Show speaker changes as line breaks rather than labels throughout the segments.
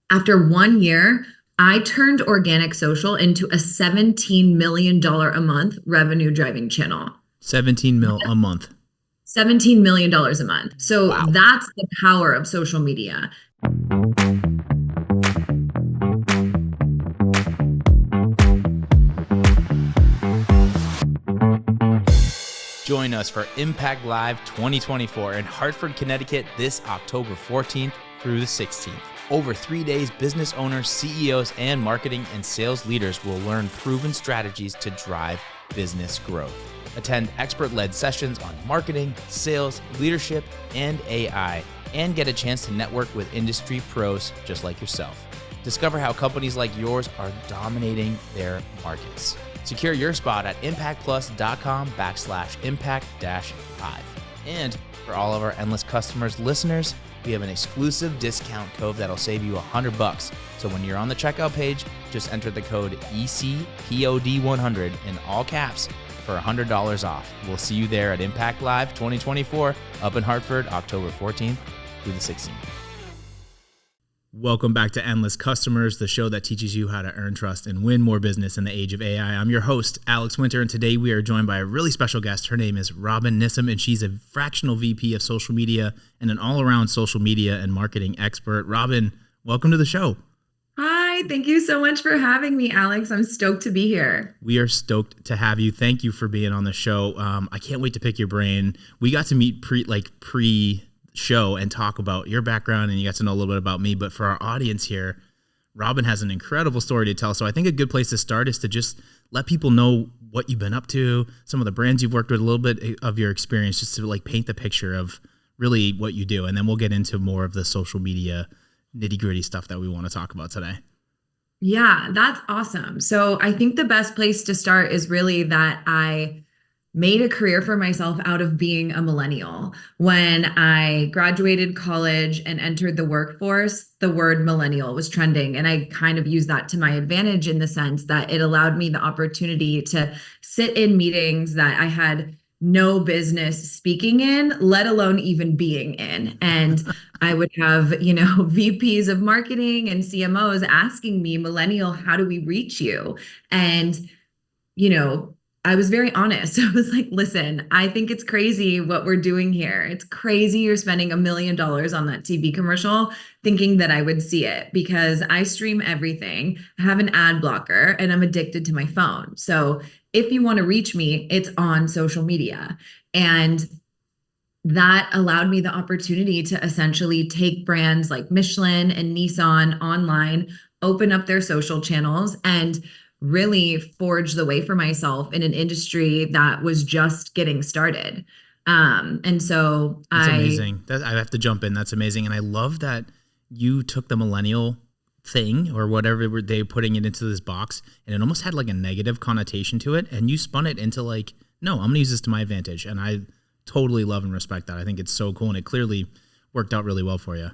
After 1 year, I turned organic social into a $17 million a month revenue driving channel.
17 mil a month.
$17 million a month. So
Wow.
that's the power of social media.
Join us for Impact Live 2024 in Hartford, Connecticut this October 14th through the 16th. Over 3 days, business owners, CEOs, and marketing and sales leaders will learn proven strategies to drive business growth. Attend expert-led sessions on marketing, sales, leadership, and AI, and get a chance to network with industry pros just like yourself. Discover how companies like yours are dominating their markets. Secure your spot at impactplus.com/impact-5. And for all of our Endless Customers listeners, we have an exclusive discount code that'll save you $100. So when you're on the checkout page, just enter the code ECPOD100 in all caps for $100 off. We'll see you there at Impact Live 2024 up in Hartford, October 14th through the 16th. Welcome back to Endless Customers, the show that teaches you how to earn trust and win more business in the age of AI. I'm your host, Alex Winter, and today we are joined by a really special guest. Her name is Robyn Nissim, and she's a fractional VP of social media and an all-around social media and marketing expert. Robyn, welcome to the show.
Hi, thank you so much for having me, Alex. I'm stoked to be here.
We are stoked to have you. Thank you for being on the show. I can't wait to pick your brain. We got to meet pre-show and talk about your background, and you got to know a little bit about me. But for our audience here, Robyn has an incredible story to tell. So I think a good place to start is to just let people know what you've been up to, some of the brands you've worked with, a little bit of your experience, just to like paint the picture of really what you do. And then we'll get into more of the social media nitty-gritty stuff that we want to talk about today.
Yeah, that's awesome. So I think the best place to start is really that I made a career for myself out of being a millennial. When I graduated college and entered the workforce, the word millennial was trending. And I kind of used that to my advantage in the sense that it allowed me the opportunity to sit in meetings that I had no business speaking in, let alone even being in. And I would have, VPs of marketing and CMOs asking me, Millennial, how do we reach you? And you know, I was very honest. I was like, listen, I think it's crazy what we're doing here. It's crazy you're spending $1 million on that TV commercial thinking that I would see it because I stream everything. I have an ad blocker and I'm addicted to my phone. So if you want to reach me, it's on social media. And that allowed me the opportunity to essentially take brands like Michelin and Nissan online, open up their social channels, and really forge the way for myself in an industry that was just getting started. And so
That's amazing. I have to jump in. That's amazing. And I love that you took the millennial thing or whatever they were putting it into this box, and it almost had like a negative connotation to it. And you spun it into like, no, I'm going to use this to my advantage. And I totally love and respect that. I think it's so cool. And it clearly worked out really well for you.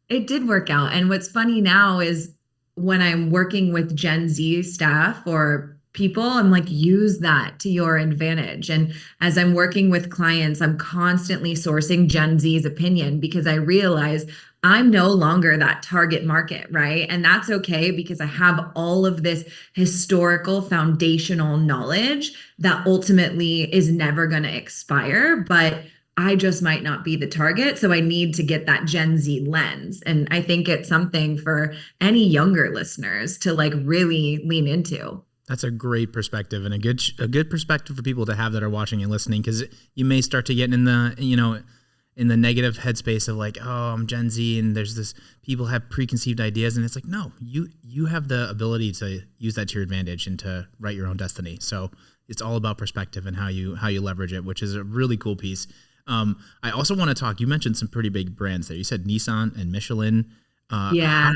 It did work out. And what's funny now is when I'm working with Gen Z staff or people, I'm like, use that to your advantage. And as I'm working with clients, I'm constantly sourcing Gen Z's opinion because I realize I'm no longer that target market, right? And that's okay because I have all of this historical foundational knowledge that ultimately is never going to expire, but I just might not be the target. So I need to get that Gen Z lens. And I think it's something for any younger listeners to like really lean into.
That's a great perspective and a good perspective for people to have that are watching and listening, because you may start to get in the negative headspace of like, oh, I'm Gen Z and there's this, people have preconceived ideas, and it's like, no, you have the ability to use that to your advantage and to write your own destiny. So it's all about perspective and how you leverage it, which is a really cool piece. I also want to talk, you mentioned some pretty big brands there. You said Nissan and Michelin.
Yeah.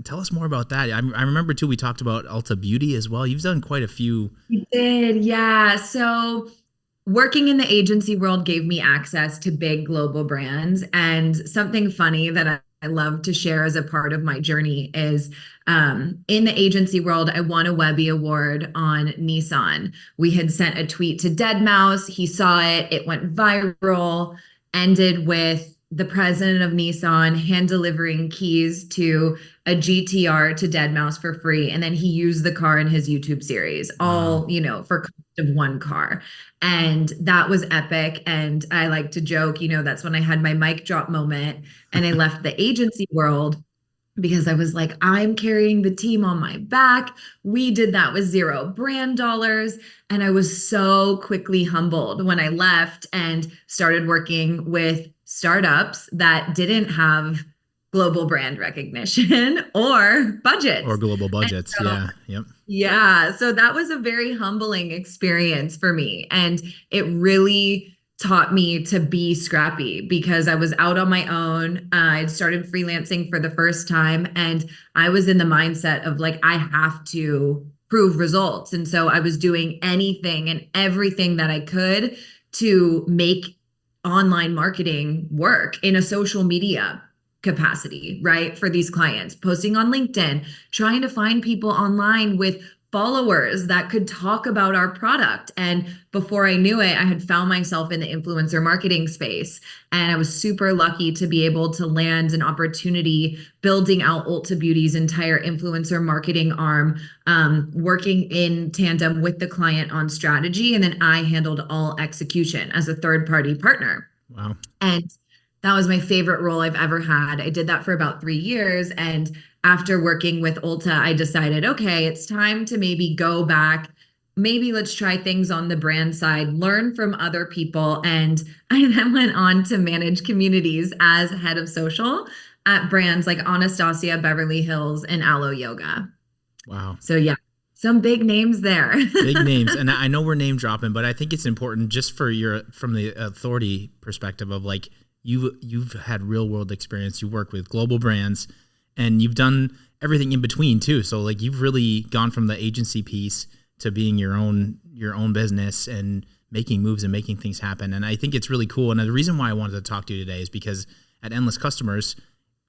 Tell us more about that. I remember too, we talked about Ulta Beauty as well. You've done quite a few.
We did. Yeah. So working in the agency world gave me access to big global brands. And something funny that I love to share as a part of my journey is in the agency world, I won a Webby Award on Nissan. We had sent a tweet to Deadmau5. He saw it. It went viral, ended with the president of Nissan hand delivering keys to a GTR to Deadmau5 for free. And then he used the car in his YouTube series,
Wow.
all, for cost of one car. And that was epic. And I like to joke, that's when I had my mic drop moment and I left the agency world because I was like, I'm carrying the team on my back. We did that with zero brand dollars. And I was so quickly humbled when I left and started working with startups that didn't have global brand recognition or
Or
budgets.
global
And
budgets.
so
Yeah. Yep.
yeah. So that was a very humbling experience for me. And it really taught me to be scrappy because I was out on my own. I'd started freelancing for the first time and I was in the mindset of like, I have to prove results. And so I was doing anything and everything that I could to make online marketing work in a social media capacity, right? For these clients, posting on LinkedIn, trying to find people online with followers that could talk about our product. And before I knew it, I had found myself in the influencer marketing space. And I was super lucky to be able to land an opportunity building out Ulta Beauty's entire influencer marketing arm, working in tandem with the client on strategy. And then I handled all execution as a third party partner.
Wow.
And that was my favorite role I've ever had. I did that for about 3 years. And after working with Ulta, I decided, okay, it's time to maybe go back. Maybe let's try things on the brand side, learn from other people. And I then went on to manage communities as head of social at brands like Anastasia, Beverly Hills, and Aloe Yoga.
Wow.
So, yeah, some big names there.
Big names. And I know we're name dropping, but I think it's important just from the authority perspective of like, you've had real world experience. You work with global brands and you've done everything in between too. So like you've really gone from the agency piece to being your own business and making moves and making things happen. And I think it's really cool. And the reason why I wanted to talk to you today is because at Endless Customers,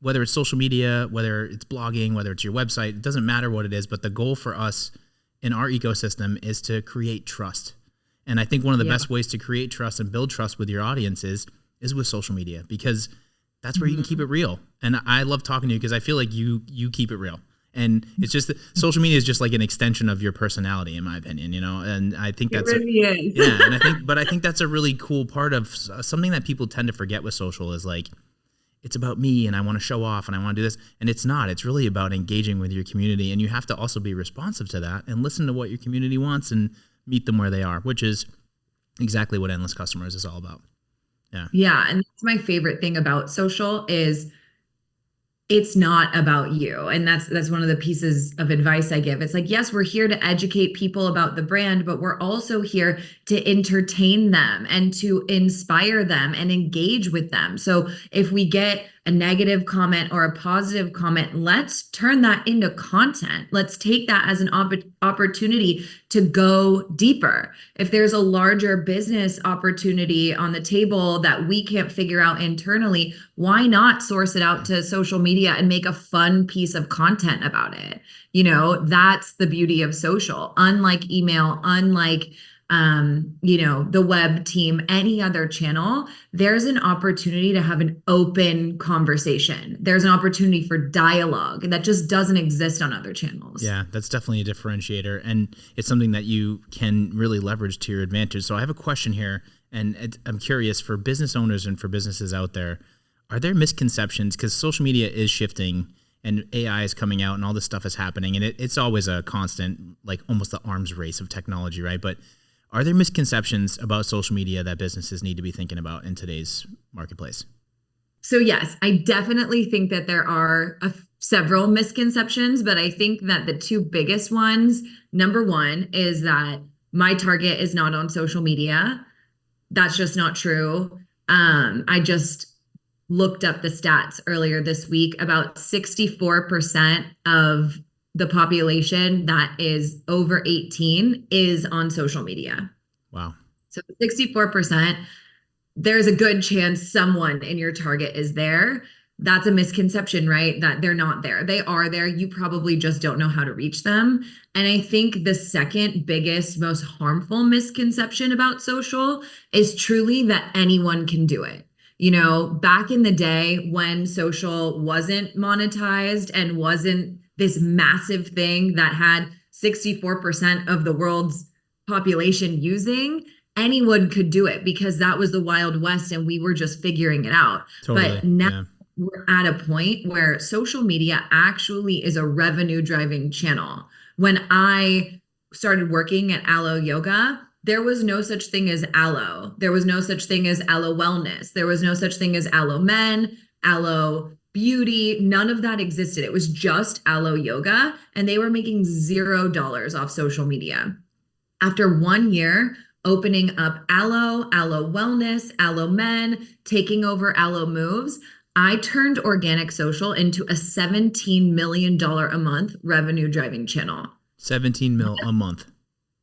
whether it's social media, whether it's blogging, whether it's your website, it doesn't matter what it is, but the goal for us in our ecosystem is to create trust. And I think one of the best ways to create trust and build trust with your audience is with social media, because that's where you can keep it real. And I love talking to you because I feel like you keep it real. And it's just that social media is just like an extension of your personality, in my opinion, and I think that's
It really is.
yeah. And I think that's a really cool part of something that people tend to forget with social is like, it's about me and I want to show off and I want to do this. And it's not, it's really about engaging with your community. And you have to also be responsive to that and listen to what your community wants and meet them where they are, which is exactly what Endless Customers is all about. Yeah.
Yeah, and that's my favorite thing about social is it's not about you. And that's one of the pieces of advice I give. It's like, yes, we're here to educate people about the brand, but we're also here to entertain them and to inspire them and engage with them. So if we get a negative comment or a positive comment, let's turn that into content. Let's take that as an opportunity to go deeper. If there's a larger business opportunity on the table that we can't figure out internally, why not source it out to social media and make a fun piece of content about it? That's the beauty of social. Unlike email, unlike the web team, any other channel, there's an opportunity to have an open conversation. There's an opportunity for dialogue that just doesn't exist on other channels.
Yeah, that's definitely a differentiator. And it's something that you can really leverage to your advantage. So I have a question here, and I'm curious for business owners and for businesses out there, are there misconceptions? Because social media is shifting and AI is coming out and all this stuff is happening. And it's always a constant, like almost the arms race of technology, right? But are there misconceptions about social media that businesses need to be thinking about in today's marketplace?
So yes, I definitely think that there are several misconceptions, but I think that the two biggest ones, number one, is that my target is not on social media. That's just not true. I just looked up the stats earlier this week. About 64% of the population that is over 18 is on social media.
Wow.
So 64%, there's a good chance someone in your target is there. That's a misconception, right? That they're not there. They are there. You probably just don't know how to reach them. And I think the second biggest, most harmful misconception about social is truly that anyone can do it. Back in the day when social wasn't monetized and wasn't this massive thing that had 64% of the world's population using, anyone could do it because that was the Wild West and we were just figuring it out.
Totally.
But now
Yeah.
we're at a point where social media actually is a revenue driving channel. When I started working at Aloe Yoga, there was no such thing as aloe. There was no such thing as aloe wellness. There was no such thing as aloe men, aloe beauty. None of that existed. It was just aloe yoga, and they were making $0 off social media. After 1 year opening up aloe wellness, aloe men, taking over aloe moves, I turned organic social into a $17 million a month revenue driving channel.
17 mil a month.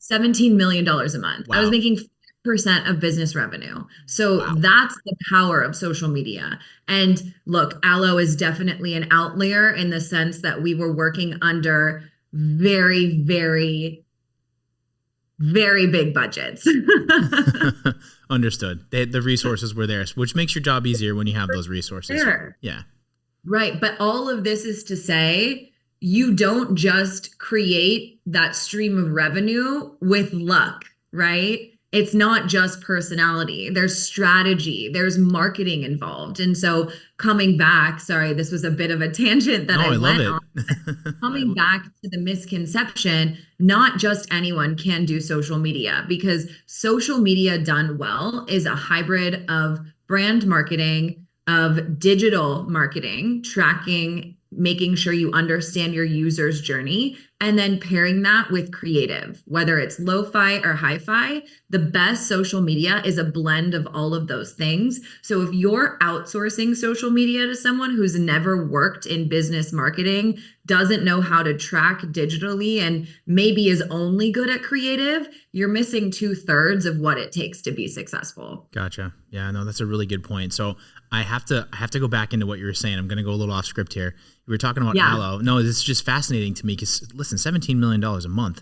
$17 million a month. I was
Wow.
making 5% of business revenue. So
Wow.
that's the power of social media. And look, Aloe is definitely an outlier in the sense that we were working under very, very, very big budgets.
Understood. The resources were there, which makes your job easier when you have those resources.
There.
Yeah.
Right. But all of this is to say, you don't just create that stream of revenue with luck, right? It's not just personality. There's strategy, there's marketing involved. And so coming back, sorry, this was a bit of a tangent that
No,
I
I love
went
it.
on. Coming back to the misconception, not just anyone can do social media because social media done well is a hybrid of brand marketing, of digital marketing, tracking, making sure you understand your user's journey, and then pairing that with creative, whether it's lo-fi or hi-fi. The best social media is a blend of all of those things. So if you're outsourcing social media to someone who's never worked in business marketing, doesn't know how to track digitally, and maybe is only good at creative, you're missing 2/3 of what it takes to be successful.
Gotcha. Yeah, no, that's a really good point. So I have to go back into what you were saying. I'm going to go a little off script here. You were talking about
Yeah.
aloe. No, this is just fascinating to me because listen, $17 million a month.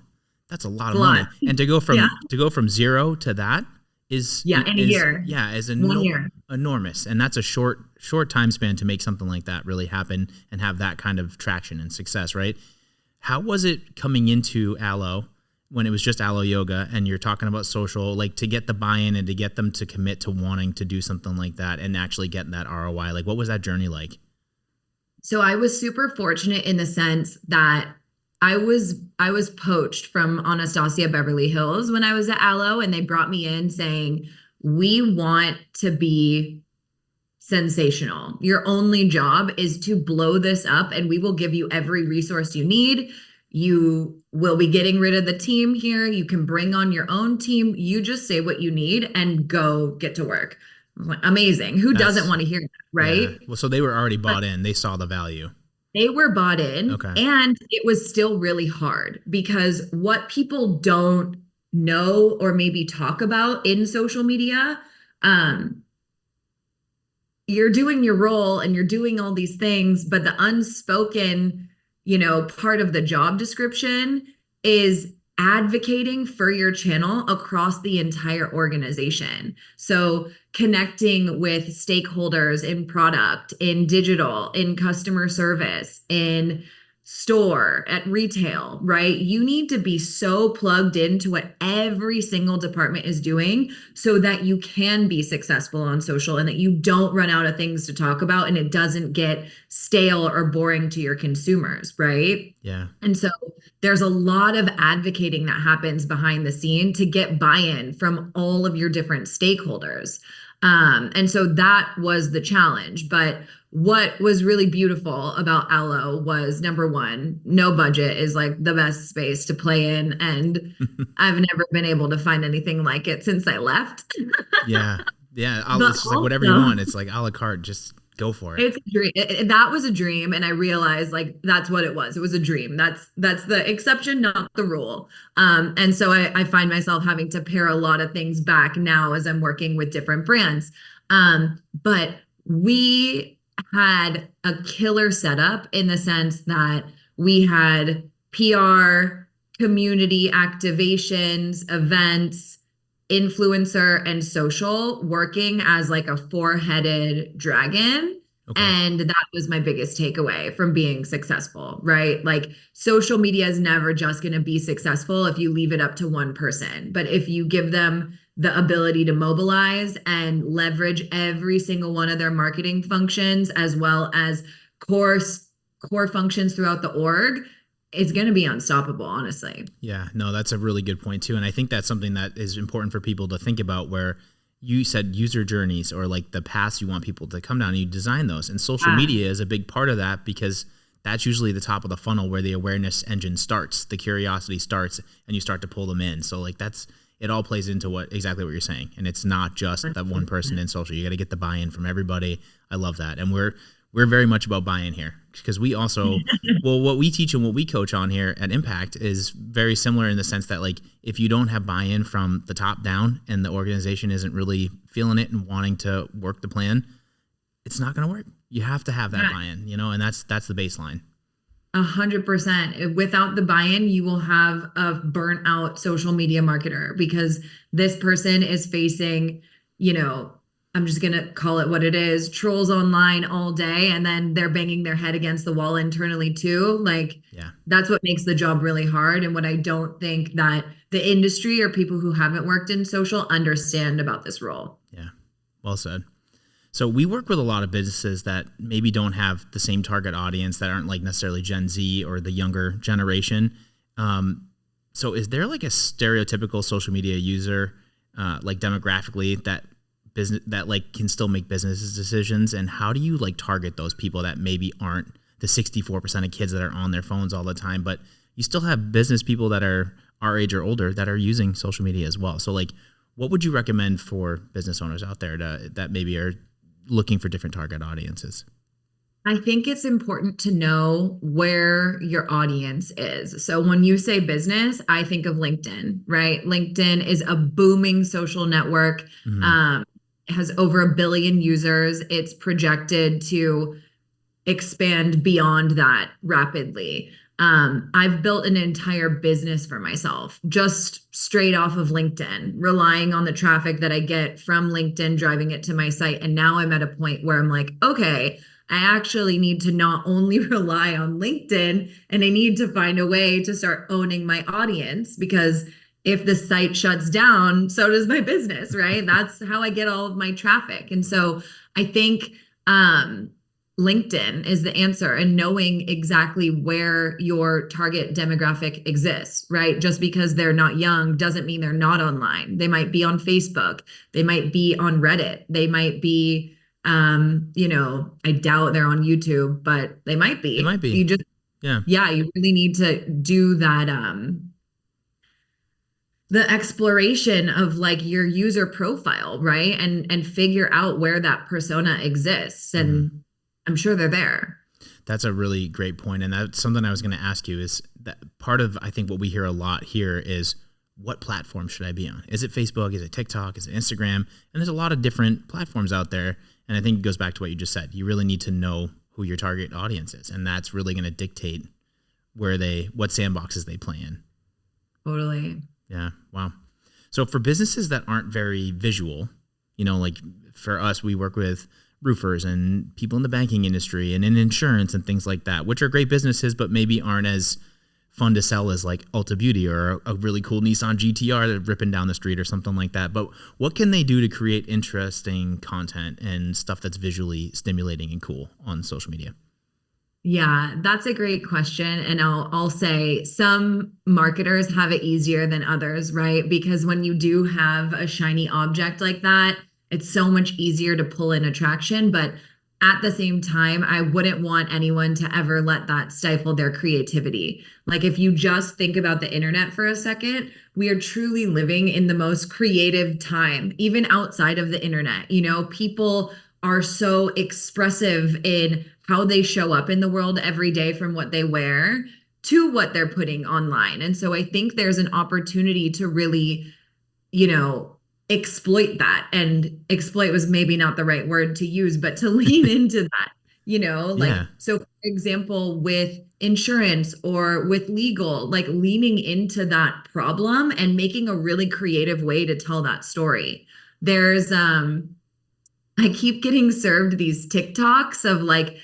That's a lot
It's
of
a
money.
lot.
And to go from
Yeah.
zero to that is
Yeah, in a year.
is
1 year.
enormous. And that's a short time span to make something like that really happen and have that kind of traction and success, right? How was it coming into aloe when it was just aloe yoga and you're talking about social, like to get the buy-in and to get them to commit to wanting to do something like that and actually get that ROI? Like, what was that journey like?
So I was super fortunate in the sense that I was poached from Anastasia Beverly Hills when I was at Aloe, and they brought me in saying, "We want to be sensational. Your only job is to blow this up, and we will give you every resource you need. You will be getting rid of the team here. You can bring on your own team. You just say what you need and go get to work." I was like, amazing. Who doesn't
That's,
want to hear that,
yeah.
right?
Well, so they were already
But
bought in. They saw the value.
they were bought in,
Okay.
and it was still really hard because what people don't know or maybe talk about in social media, um, you're doing your role and you're doing all these things, but the unspoken, part of the job description is advocating for your channel across the entire organization. So connecting with stakeholders in product, in digital, in customer service, in store, at retail, right? You need to be so plugged into what every single department is doing so that you can be successful on social and that you don't run out of things to talk about and it doesn't get stale or boring to your consumers, right?
Yeah.
And so there's a lot of advocating that happens behind the scene to get buy-in from all of your different stakeholders. And so that was the challenge. But what was really beautiful about Aloe was, number one, no budget is like the best space to play in. And I've never been able to find anything like it since I left.
Yeah. Yeah.
But
It's just like whatever you
also,
want. It's like a la carte. Just go for it.
it's a dream. That was a dream, and I realized like that's what it was. It was a dream. That's the exception, not the rule. And so I find myself having to pare a lot of things back now as I'm working with different brands. But we had a killer setup in the sense that we had PR, community activations, events, influencer and social working as like a four-headed dragon.
Okay.
And that was my biggest takeaway from being successful, right? Like social media is never just going to be successful if you leave it up to one person. But if you give them the ability to mobilize and leverage every single one of their marketing functions as well as core core functions throughout the org, it's going to be unstoppable, honestly.
Yeah, no, that's a really good point too. And I think that's something that is important for people to think about, where you said user journeys or like the paths you want people to come down, and you design those. And social
Yeah,
media is a big part of that, because that's usually the top of the funnel where the awareness engine starts, the curiosity starts, and you start to pull them in. So like it all plays into exactly what you're saying. And it's not just that one person in social. You got to get the buy-in from everybody. I love that. And we're very much about buy-in here, because we also, well, what we teach and what we coach on here at Impact is very similar in the sense that, like, if you don't have buy-in from the top down and the organization isn't really feeling it and wanting to work the plan, it's not going to work. You have to have that
yeah.
buy-in, and that's the baseline.
100%. Without the buy-in, you will have a burnt out social media marketer because this person is facing, you know, I'm just going to call it what it is, trolls online all day, and then they're banging their head against the wall internally too. Like
Yeah.
that's what makes the job really hard. And what I don't think that the industry or people who haven't worked in social understand about this role.
Yeah. Well said. So we work with a lot of businesses that maybe don't have the same target audience, that aren't like necessarily Gen Z or the younger generation. So is there like a stereotypical social media user, like demographically, that like can still make business decisions? And how do you like target those people that maybe aren't the 64% of kids that are on their phones all the time, but you still have business people that are our age or older that are using social media as well? So like, what would you recommend for business owners out there that maybe are looking for different target audiences?
I think it's important to know where your audience is. So when you say business, I think of LinkedIn, right? LinkedIn is a booming social network,
Mm-hmm.
um, has over 1 billion users. It's projected to expand beyond that rapidly. I've built an entire business for myself just straight off of LinkedIn, relying on the traffic that I get from LinkedIn, driving it to my site. And now I'm at a point where I'm like, okay, I actually need to not only rely on LinkedIn, and I need to find a way to start owning my audience, because if the site shuts down, so does my business, right? That's how I get all of my traffic. And so I think um, LinkedIn is the answer, and knowing exactly where your target demographic exists, right? Just because they're not young doesn't mean they're not online. They might be on Facebook, they might be on Reddit, they might be, I doubt they're on YouTube, but they might
It
be.
might be.
You just,
Yeah.
yeah, you really need to do that, the exploration of like your user profile, right? And figure out where that persona exists.
Mhm.
And I'm sure they're there.
That's a really great point. And that's something I was going to ask you, is that part of, I think what we hear a lot here is, what platform should I be on? Is it Facebook? Is it TikTok? Is it Instagram? And there's a lot of different platforms out there. And I think it goes back to what you just said. You really need to know who your target audience is. And that's really going to dictate what sandboxes they play in.
Totally.
Yeah. Wow. So for businesses that aren't very visual, like for us, we work with roofers and people in the banking industry and in insurance and things like that, which are great businesses, but maybe aren't as fun to sell as like Ulta Beauty or a really cool Nissan GTR ripping down the street or something like that. But what can they do to create interesting content and stuff that's visually stimulating and cool on social media?
Yeah, that's a great question. And I'll say some marketers have it easier than others, right? Because when you do have a shiny object like that, it's so much easier to pull in attraction. But at the same time, I wouldn't want anyone to ever let that stifle their creativity. Like if you just think about the internet for a second, we are truly living in the most creative time, even outside of the internet. People are so expressive in how they show up in the world every day, from what they wear to what they're putting online. And so I think there's an opportunity to really, you know, exploit that. And exploit was maybe not the right word to use, but to lean into that, like,
Yeah.
so for example, with insurance or with legal, like leaning into that problem and making a really creative way to tell that story. There's I keep getting served these TikToks of like,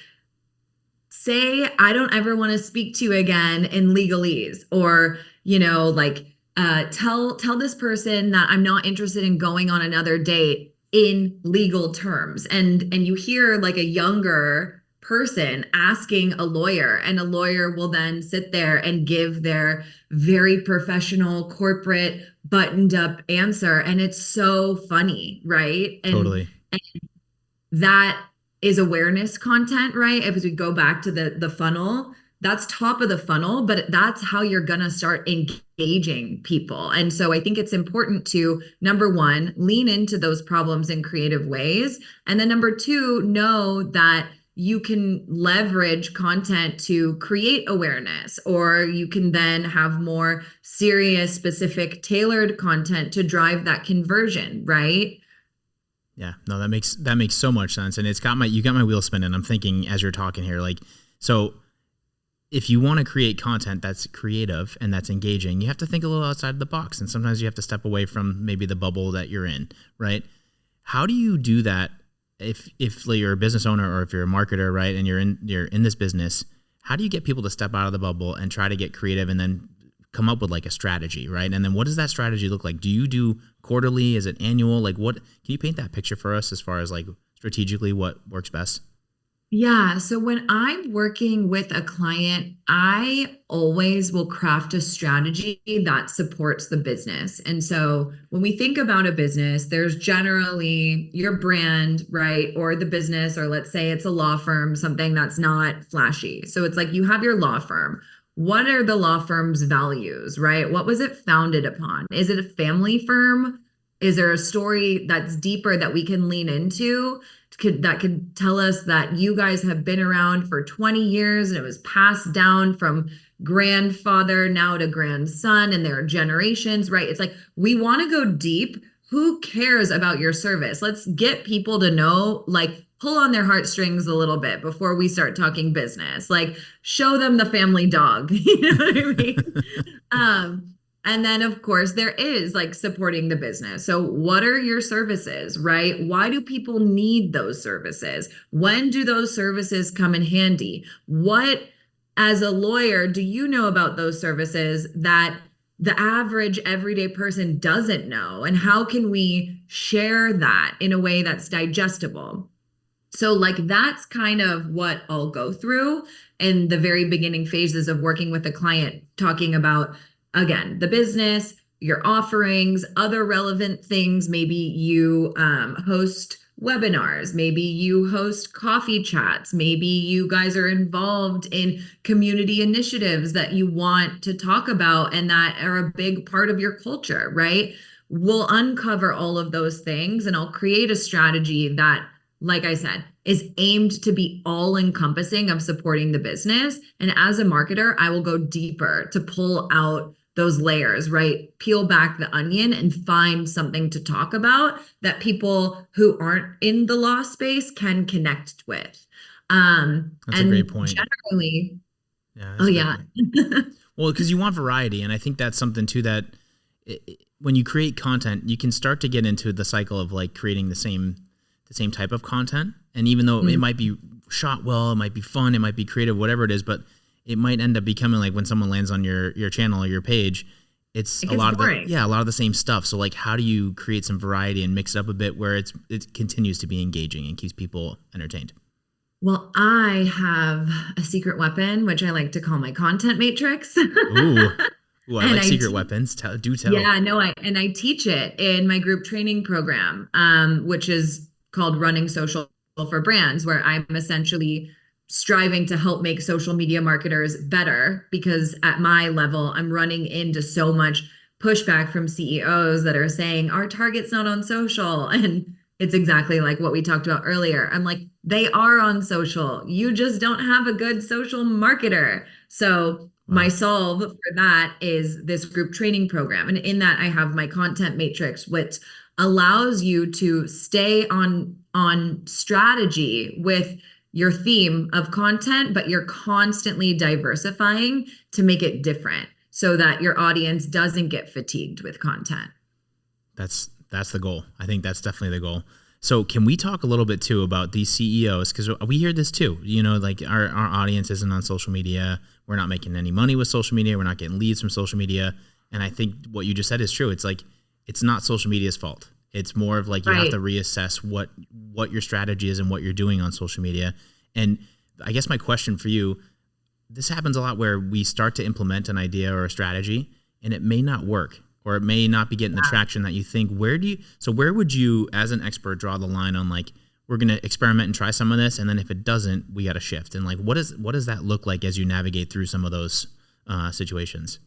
say I don't ever want to speak to you again in legalese, or like, tell this person that I'm not interested in going on another date in legal terms. And you hear like a younger person asking a lawyer, and a lawyer will then sit there and give their very professional corporate buttoned up answer, and it's so funny, right? and
Totally.
that is awareness content, right? If we go back to the funnel, that's top of the funnel, but that's how you're gonna start engaging people. And so I think it's important to, number one, lean into those problems in creative ways. And then number two, know that you can leverage content to create awareness, or you can then have more serious, specific, tailored content to drive that conversion, right?
Yeah, no, that makes so much sense, and you got my wheel spinning. I'm thinking as you're talking here, like, so if you want to create content that's creative and that's engaging, you have to think a little outside the box, and sometimes you have to step away from maybe the bubble that you're in, right? How do you do that if like, you're a business owner or if you're a marketer, right, and you're in this business? How do you get people to step out of the bubble and try to get creative and then come up with like a strategy, right? And then what does that strategy look like? Do you do quarterly? Is it annual? Like, what can you paint that picture for us as far as like strategically what works best?
Yeah. So when I'm working with a client, I always will craft a strategy that supports the business. And so when we think about a business, there's generally your brand, right? Or the business, or let's say it's a law firm, something that's not flashy. So it's like you have your law firm. What are the law firm's values, right? What was it founded upon? Is it a family firm? Is there a story that's deeper that we can lean into? That could tell us that you guys have been around for 20 years and it was passed down from grandfather now to grandson, and there are generations, right? It's like we want to go deep. Who cares about your service? Let's get people to know, like, pull on their heartstrings a little bit before we start talking business. Like, show them the family dog. You know what I mean? And then, of course, there is like supporting the business. So, what are your services, right? Why do people need those services? When do those services come in handy? What, as a lawyer, do you know about those services that the average everyday person doesn't know? And how can we share that in a way that's digestible? So, like, that's kind of what I'll go through in the very beginning phases of working with a client, talking about, again, the business, your offerings, other relevant things. Maybe you host webinars, maybe you host coffee chats, maybe you guys are involved in community initiatives that you want to talk about and that are a big part of your culture, right? We'll uncover all of those things, and I'll create a strategy that, like I said, is aimed to be all encompassing of supporting the business. And as a marketer, I will go deeper to pull out those layers, right? Peel back the onion and find something to talk about that people who aren't in the law space can connect with.
That's a great
And
point.
generally,
Yeah,
oh
that's a great
yeah.
point. Well, because you want variety, and I think that's something too that when you create content, you can start to get into the cycle of like creating the same type of content. And even though it might be shot well, it might be fun, it might be creative, whatever it is, but it might end up becoming like when someone lands on your channel or your page, it's
It
a
gets
lot
boring.
a lot of the same stuff. So like, how do you create some variety and mix it up a bit where it continues to be engaging and keeps people entertained?
Well, I have a secret weapon, which I like to call my content matrix.
Ooh, ooh, I
And
like
I
secret weapons. Do tell.
Yeah, no, I teach it in my group training program, which is called Running Social for Brands, where I'm essentially striving to help make social media marketers better, because at my level, I'm running into so much pushback from CEOs that are saying our target's not on social. And it's exactly like what we talked about earlier. I'm like, they are on social. You just don't have a good social marketer. So my
Wow,
solve for that is this group training program. And in that, I have my content matrix, which allows you to stay on strategy with your theme of content, but you're constantly diversifying to make it different so that your audience doesn't get fatigued with content.
That's the goal. I think that's definitely the goal. So can we talk a little bit too about these CEOs? Because we hear this too, like our audience isn't on social media. We're not making any money with social media. We're not getting leads from social media. And I think what you just said is true. It's like, it's not social media's fault. It's more of like, you have
Right.
to reassess what your strategy is and what you're doing on social media. And I guess my question for you, this happens a lot where we start to implement an idea or a strategy and it may not work, or it may not be getting the traction that you think. Where would you, as an expert, draw the line on like, we're going to experiment and try some of this, and then if it doesn't, we got to shift? And like, what does that look like as you navigate through some of those situations?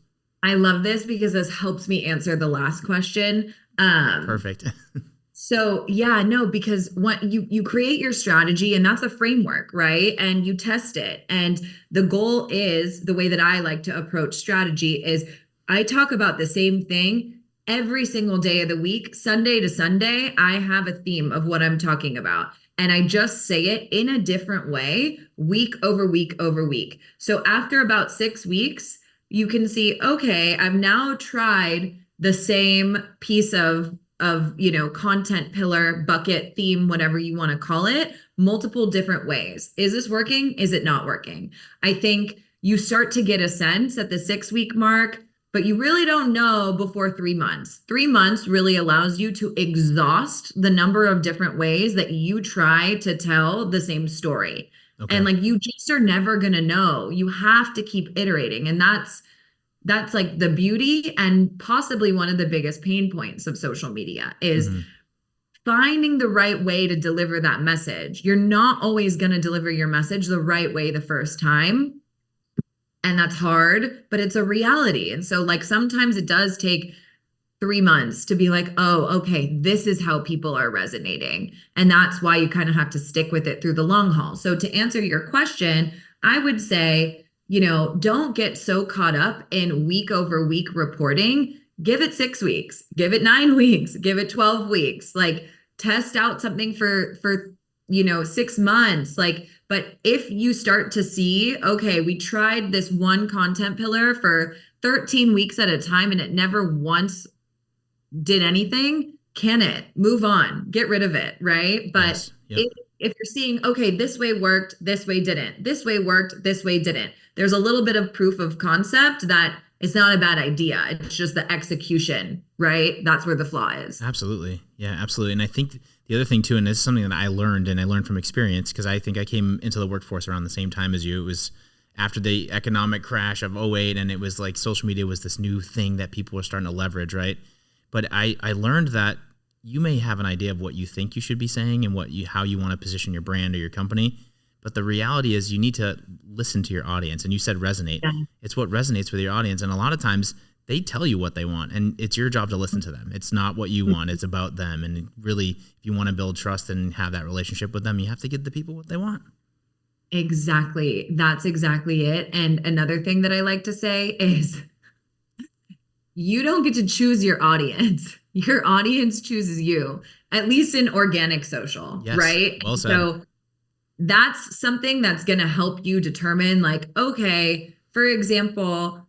I love this because this helps me answer the last question.
Perfect.
So yeah, no, because what you create your strategy, and that's a framework, right? And you test it. And the goal is, the way that I like to approach strategy is, I talk about the same thing every single day of the week. Sunday to Sunday, I have a theme of what I'm talking about. And I just say it in a different way, week over week over week. So after about 6 weeks, you can see, okay, I've now tried the same piece of content pillar, bucket, theme, whatever you want to call it, multiple different ways. Is this working? Is it not working? I think you start to get a sense at the 6 week mark, but you really don't know before 3 months. 3 months really allows you to exhaust the number of different ways that you try to tell the same story.
Okay.
And like, you just are never going to know. You have to keep iterating. And that's like the beauty, and possibly one of the biggest pain points of social media is finding the right way to deliver that message. You're not always going to deliver your message the right way the first time. And that's hard, but it's a reality. And so like, sometimes it does take 3 months to be like, oh, okay, this is how people are resonating. And that's why you kind of have to stick with it through the long haul. So to answer your question, I would say, don't get so caught up in week over week reporting. Give it 6 weeks, give it 9 weeks, give it 12 weeks, like test out something for 6 months. Like, but if you start to see, okay, we tried this one content pillar for 13 weeks at a time and it never once did anything, can it move on, get rid of it, right? But
Yes. Yep.
if you're seeing, okay, this way worked, this way didn't, this way worked, this way didn't, there's a little bit of proof of concept that it's not a bad idea. It's just the execution, right? That's where the flaw is.
Absolutely. Yeah, absolutely. And I think the other thing too, and this is something that I learned from experience, because I think I came into the workforce around the same time as you. It was after the economic crash of '08, and it was like social media was this new thing that people were starting to leverage, right? But I learned that you may have an idea of what you think you should be saying and how you want to position your brand or your company. But the reality is you need to listen to your audience. And you said resonate. Yeah. It's what resonates with your audience. And a lot of times they tell you what they want, and it's your job to listen to them. It's not what you want. It's about them. And really, if you want to build trust and have that relationship with them, you have to give the people what they want.
Exactly. That's exactly it. And another thing that I like to say is, you don't get to choose your audience. Your audience chooses you, at least in organic social,
Yes,
right?
well said.
So that's something that's going to help you determine, like, okay, for example,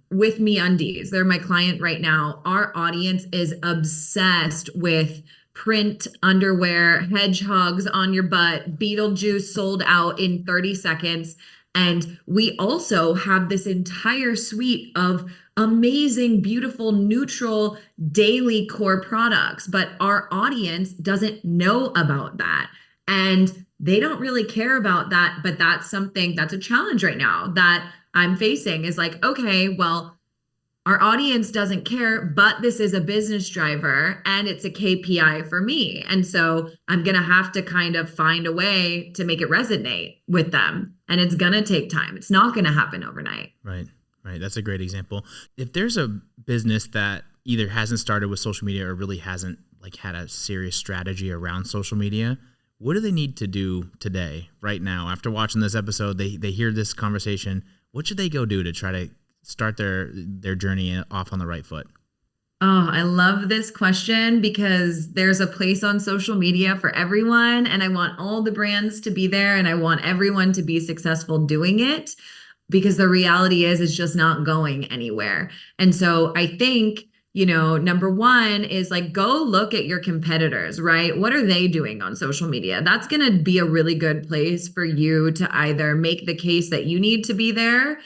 with MeUndies, they're my client right now. Our audience is obsessed with print underwear, hedgehogs on your butt, Beetlejuice sold out in 30 seconds. And we also have this entire suite of amazing, beautiful, neutral daily core products, but our audience doesn't know about that. And they don't really care about that. But that's a challenge right now that I'm facing, is like, okay, well, our audience doesn't care, but this is a business driver and it's a KPI for me. And so I'm going to have to kind of find a way to make it resonate with them. And it's going to take time. It's not going to happen overnight.
Right. Right. That's a great example. If there's a business that either hasn't started with social media or really hasn't like had a serious strategy around social media, what do they need to do today, right now? After watching this episode, they hear this conversation. What should they go do to try to start their journey off on the right foot?
Oh, I love this question because there's a place on social media for everyone, and I want all the brands to be there, and I want everyone to be successful doing it because the reality is it's just not going anywhere. And so I think, number one is like go look at your competitors, right? What are they doing on social media? That's going to be a really good place for you to either make the case that you need to be there,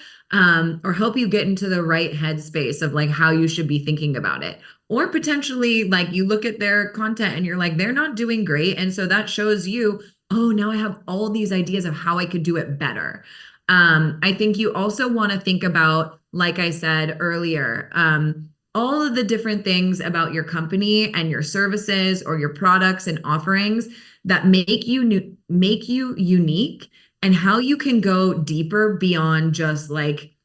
or help you get into the right headspace of like how you should be thinking about it. Or potentially, like you look at their content and you're like, they're not doing great. And so that shows you, oh, now I have all these ideas of how I could do it better. I think you also want to think about, like I said earlier, all of the different things about your company and your services or your products and offerings that make you unique, and how you can go deeper beyond just like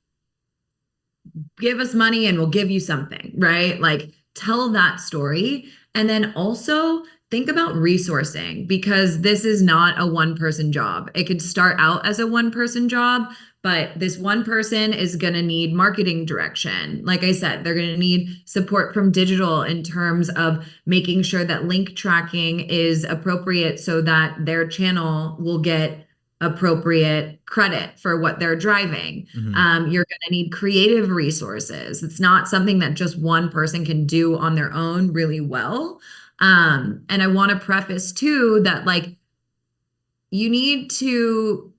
give us money and we'll give you something, right? Like tell that story. And then also think about resourcing, because this is not a one person job. It could start out as a one person job, but this one person is going to need marketing direction. Like I said, they're going to need support from digital in terms of making sure that link tracking is appropriate so that their channel will get appropriate credit for what they're driving.
Hmm.
You're going to need creative resources. It's not something that just one person can do on their own really well. And I want to preface too that like you need to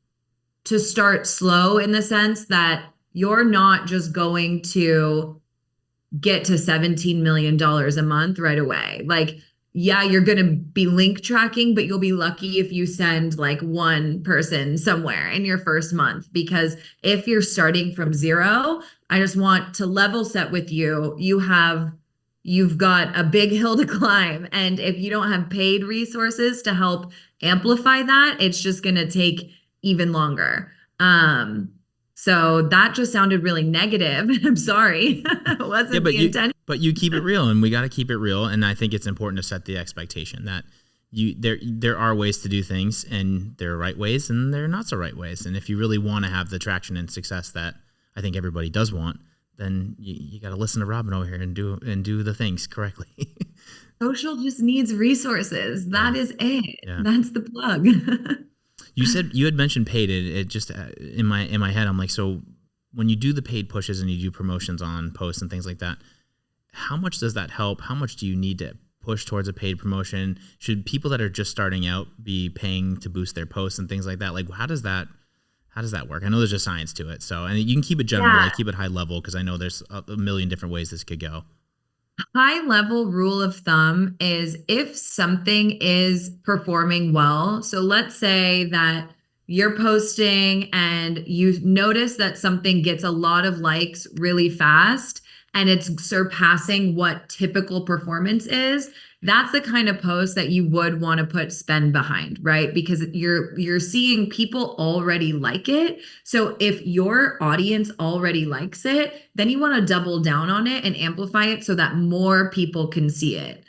start slow in the sense that you're not just going to get to $17 million a month right away. Like, yeah, you're going to be link tracking, but you'll be lucky if you send like one person somewhere in your first month. Because if you're starting from zero, I just want to level set with you. You've got a big hill to climb. And if you don't have paid resources to help amplify that, it's just going to take even longer. So that just sounded really negative. I'm sorry. It
Yeah,
wasn't the intent.
but you keep it real, and we got to keep it real. And I think it's important to set the expectation that there are ways to do things, and there are right ways and there are not so right ways. And if you really want to have the traction and success that I think everybody does want, then you got to listen to Robyn over here and do the things correctly.
Social just needs resources.
Yeah,
That is it.
yeah.
That's the plug.
You said you had mentioned paid. It just in my head, I'm like, so when you do the paid pushes and you do promotions on posts and things like that, how much does that help? How much do you need to push towards a paid promotion? Should people that are just starting out be paying to boost their posts and things like that? Like, how does that work? I know there's a science to it. So, and you can keep it general,
Yeah.
like keep it high level, because I know there's a million different ways this could go.
High level rule of thumb is if something is performing well, so let's say that you're posting and you notice that something gets a lot of likes really fast and it's surpassing what typical performance is, that's the kind of post that you would want to put spend behind, right? Because you're seeing people already like it. So if your audience already likes it, then you want to double down on it and amplify it so that more people can see it.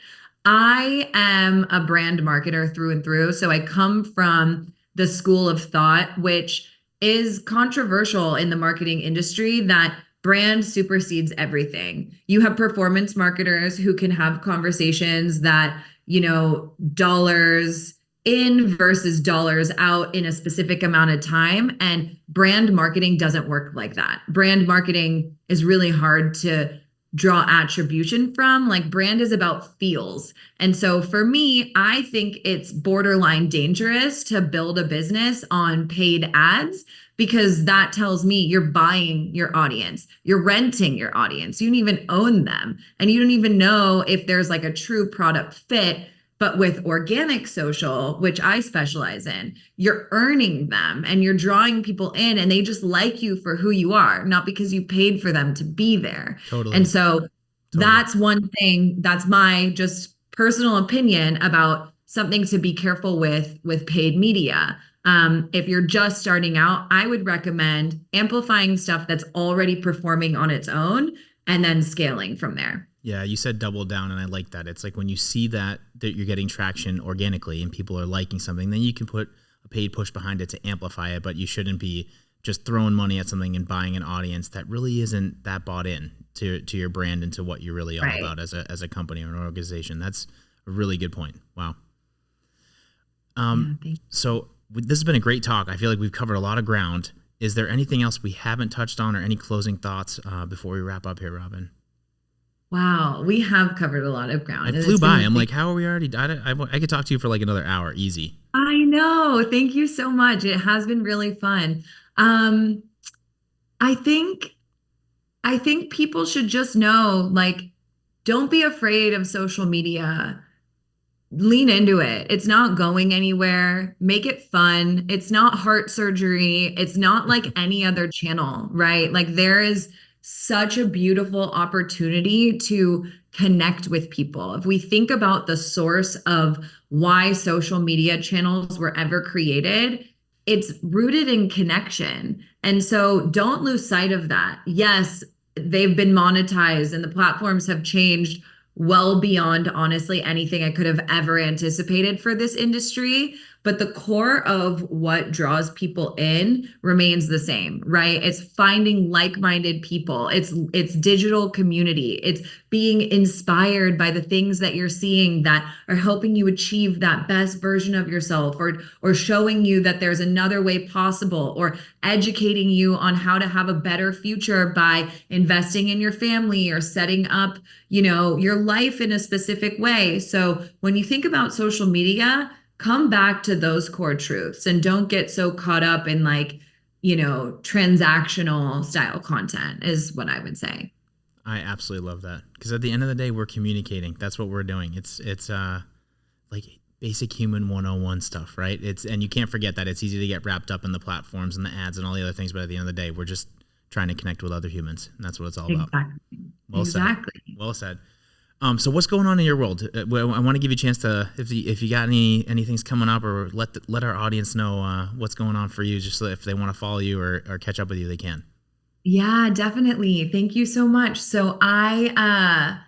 I am a brand marketer through and through. So I come from the school of thought, which is controversial in the marketing industry, that brand supersedes everything. You have performance marketers who can have conversations that, dollars in versus dollars out in a specific amount of time. And brand marketing doesn't work like that. Brand marketing is really hard to draw attribution from. Like brand is about feels. And so for me, I think it's borderline dangerous to build a business on paid ads, because that tells me you're buying your audience, you're renting your audience, you don't even own them, and you don't even know if there's like a true product fit. But with organic social, which I specialize in, you're earning them and you're drawing people in, and they just like you for who you are, not because you paid for them to be there. And
Totally,
so
totally.
that's one thing, that's my just personal opinion about something to be careful with paid media. If you're just starting out, I would recommend amplifying stuff that's already performing on its own and then scaling from there.
Yeah, you said double down, and I like that. It's like when you see that you're getting traction organically and people are liking something, then you can put a paid push behind it to amplify it, but you shouldn't be just throwing money at something and buying an audience that really isn't that bought in to your brand and to what you're really all
Right.
about as a company or an organization. That's a really good point. Wow.
Yeah, thank
So this has been a great talk. I feel like we've covered a lot of ground. Is there anything else we haven't touched on or any closing thoughts before we wrap up here, Robyn?
Wow, we have covered a lot of
I
ground, and
flew
it's
by.
been
I'm like, how are we already? I could talk to you for like another hour, easy.
I know. Thank you so much. It has been really fun. Um, I think I think people should just know, like, don't be afraid of social media. Lean into it. It's not going anywhere. Make it fun. It's not heart surgery. It's not like any other channel, right? Like there is such a beautiful opportunity to connect with people. If we think about the source of why social media channels were ever created, it's rooted in connection. And so don't lose sight of that. Yes, they've been monetized and the platforms have changed well beyond honestly anything I could have ever anticipated for this industry. But the core of what draws people in remains the same, right? It's finding like-minded people. It's digital community. It's being inspired by the things that you're seeing that are helping you achieve that best version of yourself, or showing you that there's another way possible, or educating you on how to have a better future by investing in your family or setting up your life in a specific way. So when you think about social media, come back to those core truths and don't get so caught up in like, transactional style content is what I would say.
I absolutely love that because at the end of the day, we're communicating. That's what we're doing. It's like basic human 101 stuff, right? And you can't forget that it's easy to get wrapped up in the platforms and the ads and all the other things, but at the end of the day, we're just trying to connect with other humans, and that's what it's all about.
Exactly.
Well
Exactly.
said. Well said. So what's going on in your world? Well, I want to give you a chance to, if you got anything's coming up, or let our audience know what's going on for you, just so if they want to follow you or catch up with you, they can.
Yeah, definitely. Thank you so much. So I'm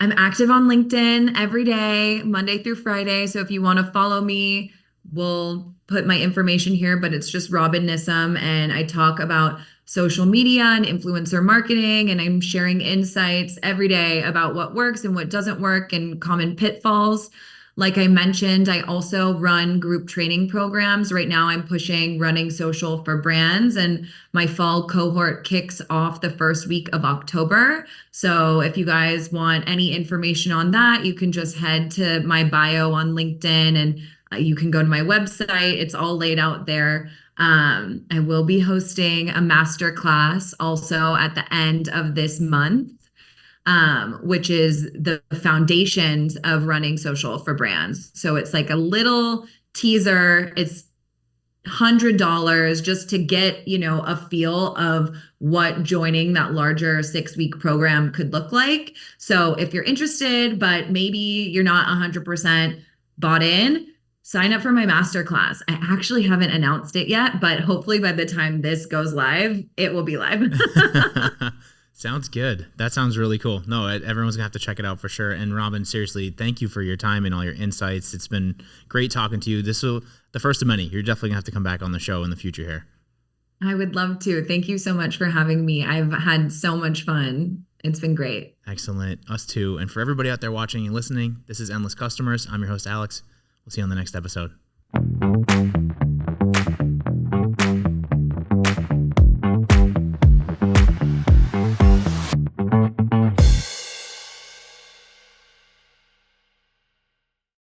active on LinkedIn every day, Monday through Friday. So if you want to follow me, we'll put my information here, but it's just Robyn Nissim, and I talk about social media and influencer marketing, and I'm sharing insights every day about what works and what doesn't work and common pitfalls. Like I mentioned, I also run group training programs. Right now, I'm pushing running social for brands, and my fall cohort kicks off the first week of October. So if you guys want any information on that, you can just head to my bio on LinkedIn, and you can go to my website. It's all laid out there. I will be hosting a master class also at the end of this month, which is the foundations of running social for brands. So it's like a little teaser. It's $100 just to get, a feel of what joining that larger 6-week program could look like. So if you're interested, but maybe you're not 100% bought in, sign up for my masterclass. I actually haven't announced it yet, but hopefully by the time this goes live, it will be live.
Sounds good. That sounds really cool. No, everyone's gonna have to check it out for sure. And Robyn, seriously, thank you for your time and all your insights. It's been great talking to you. This will the first of many. You're definitely gonna have to come back on the show in the future here.
I would love to. Thank you so much for having me. I've had so much fun. It's been great.
Excellent. Us too. And for everybody out there watching and listening, this is Endless Customers. I'm your host, Alex. We'll see you on the next episode.